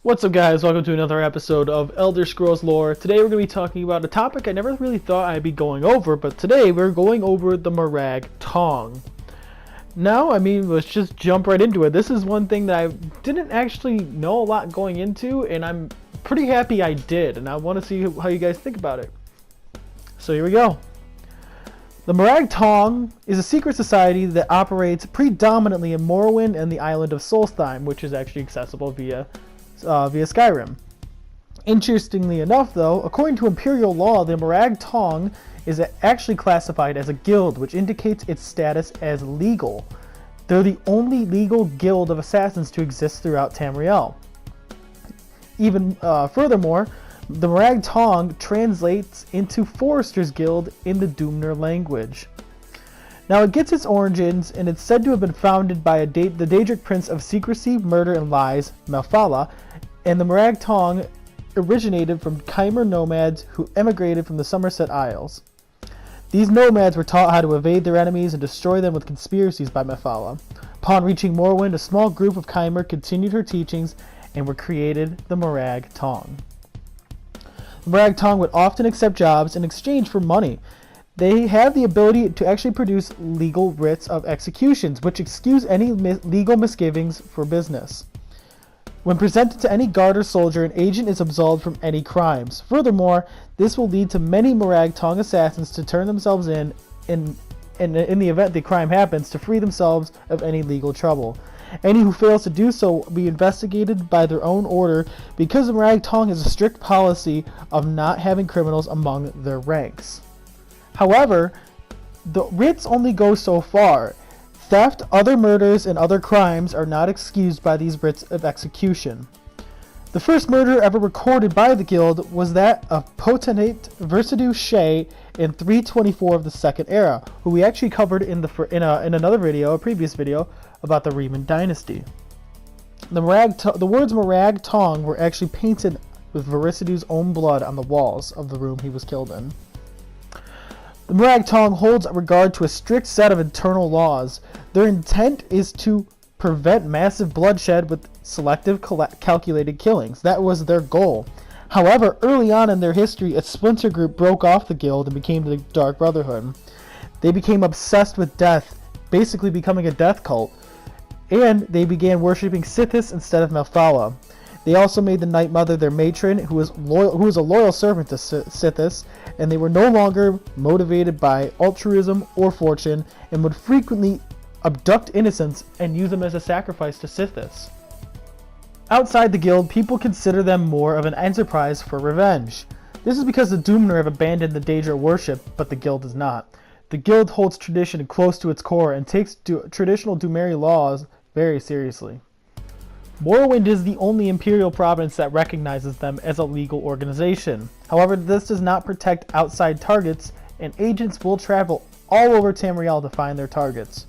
What's up, guys? Welcome to another episode of Elder Scrolls Lore. Today we're going to be talking about a topic I never really thought I'd be going over, but today we're going over the Morag Tong. Now, let's just jump right into it. This is one thing that I didn't actually know a lot going into, and I'm pretty happy I did, and I want to see how you guys think about it. So here we go. The Morag Tong is a secret society that operates predominantly in Morrowind and the island of Solstheim, which is actually accessible via Skyrim. Interestingly enough, though, according to Imperial law, the Morag Tong is actually classified as a guild, which indicates its status as legal. They're the only legal guild of assassins to exist throughout Tamriel. Even furthermore, the Morag Tong translates into Forester's Guild in the Doomner language. Now, it gets its origins, and it's said to have been founded by the Daedric Prince of Secrecy, Murder, and Lies, Malfala, and the Morag Tong originated from Chimer nomads who emigrated from the Somerset Isles. These nomads were taught how to evade their enemies and destroy them with conspiracies by Malfala. Upon reaching Morrowind, a small group of Chimer continued her teachings and were created the Morag Tong. The Morag Tong would often accept jobs in exchange for money. They have the ability to actually produce legal writs of executions, which excuse any legal misgivings for business. When presented to any guard or soldier, an agent is absolved from any crimes. Furthermore, this will lead to many Morag Tong assassins to turn themselves in the event the crime happens, to free themselves of any legal trouble. Any who fails to do so will be investigated by their own order, because the Morag Tong has a strict policy of not having criminals among their ranks. However, the writs only go so far. Theft, other murders, and other crimes are not excused by these writs of execution. The first murder ever recorded by the guild was that of Potentate Versidu Shea in 324 of the Second Era, who we actually covered in another video, a previous video, about the Riemann Dynasty. The words Morag Tong were actually painted with Verisidu's own blood on the walls of the room he was killed in. The Morag Tong holds regard to a strict set of internal laws. Their intent is to prevent massive bloodshed with selective, calculated killings. That was their goal. However, early on in their history, a splinter group broke off the guild and became the Dark Brotherhood. They became obsessed with death, basically becoming a death cult, and they began worshipping Sithis instead of Malfala. They also made the Night Mother their matron, who was a loyal servant to Sithis, and they were no longer motivated by altruism or fortune, and would frequently abduct innocents and use them as a sacrifice to Sithis. Outside the guild, people consider them more of an enterprise for revenge. This is because the Doomner have abandoned the Daedra worship, but the guild does not. The guild holds tradition close to its core and takes traditional Dumeri laws very seriously. Morrowind is the only Imperial province that recognizes them as a legal organization. However, this does not protect outside targets, and agents will travel all over Tamriel to find their targets.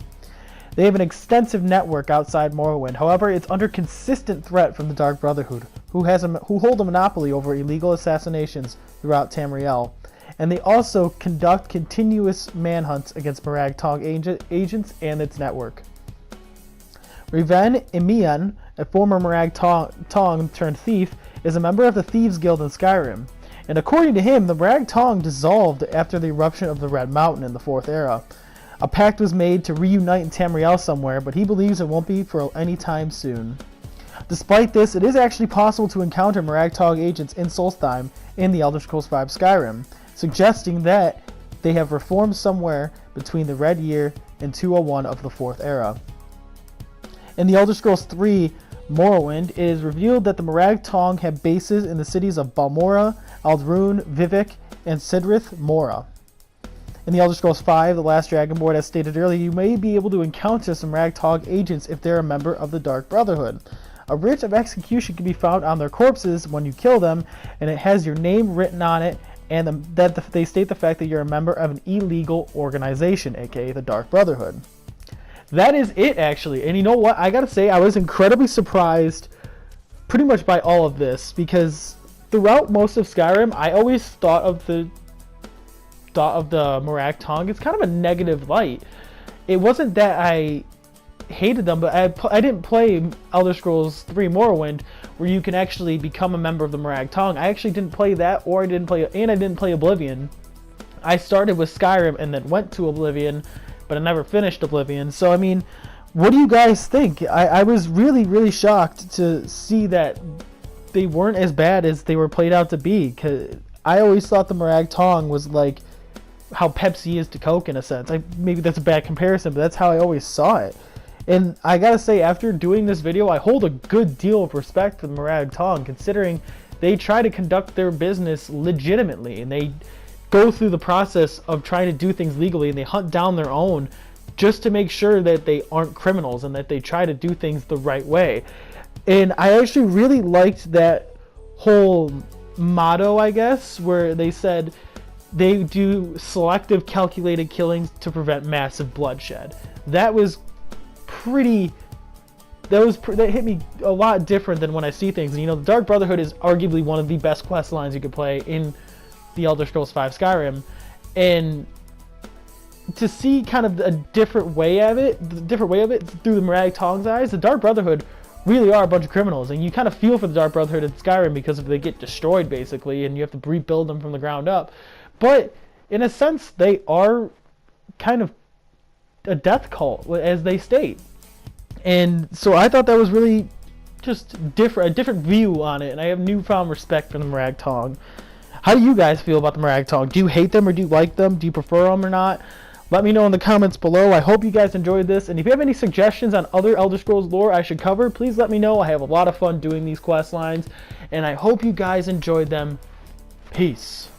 They have an extensive network outside Morrowind. However, it's under consistent threat from the Dark Brotherhood, who hold a monopoly over illegal assassinations throughout Tamriel, and they also conduct continuous manhunts against Morag Tong agents and its network. Riven Emian, a former Morag Tong turned thief, is a member of the Thieves Guild in Skyrim, and according to him, the Morag Tong dissolved after the eruption of the Red Mountain in the Fourth Era. A pact was made to reunite in Tamriel somewhere, but he believes it won't be for any time soon. Despite this, it is actually possible to encounter Morag Tong agents in Solstheim in the Elder Scrolls V Skyrim, suggesting that they have reformed somewhere between the Red Year and 201 of the Fourth Era. In the Elder Scrolls III Morrowind, it is revealed that the Morag Tong have bases in the cities of Balmora, Aldrune, Vivec, and Sidrith Mora. In the Elder Scrolls V, The Last Dragonborn, as stated earlier, you may be able to encounter some Morag Tong agents if they're a member of the Dark Brotherhood. A writ of execution can be found on their corpses when you kill them, and it has your name written on it, and they state the fact that you're a member of an illegal organization, aka the Dark Brotherhood. That is it, actually. And you know what? I gotta say, I was incredibly surprised pretty much by all of this, because throughout most of Skyrim, I always thought of the Morag Tong as kind of a negative light. It wasn't that I hated them, but I didn't play Elder Scrolls 3 Morrowind where you can actually become a member of the Morag Tong. I actually didn't play that, I didn't play Oblivion. I started with Skyrim and then went to Oblivion, but I never finished Oblivion. So I mean, what do you guys think? I was really shocked to see that they weren't as bad as they were played out to be, because I always thought the Morag Tong was like how Pepsi is to Coke in a sense. Maybe that's a bad comparison, but that's how I always saw it. And I gotta say, after doing this video, I hold a good deal of respect for the Morag Tong, considering they try to conduct their business legitimately, and they go through the process of trying to do things legally, and they hunt down their own just to make sure that they aren't criminals and that they try to do things the right way. And I actually really liked that whole motto, I guess, where they said they do selective calculated killings to prevent massive bloodshed. That was pretty, that hit me a lot different than when I see things. And, you know, the Dark Brotherhood is arguably one of the best quest lines you could play in the Elder Scrolls V Skyrim, and to see kind of a different way of it through the Morag Tong's eyes, the Dark Brotherhood really are a bunch of criminals, and you kind of feel for the Dark Brotherhood in Skyrim because they get destroyed basically, and you have to rebuild them from the ground up. But in a sense, they are kind of a death cult, as they state. And so I thought that was really just a different view on it, and I have newfound respect for the Morag Tong. How do you guys feel about the Morag Tong? Do you hate them or do you like them? Do you prefer them or not? Let me know in the comments below. I hope you guys enjoyed this, and if you have any suggestions on other Elder Scrolls lore I should cover, please let me know. I have a lot of fun doing these quest lines, and I hope you guys enjoyed them. Peace.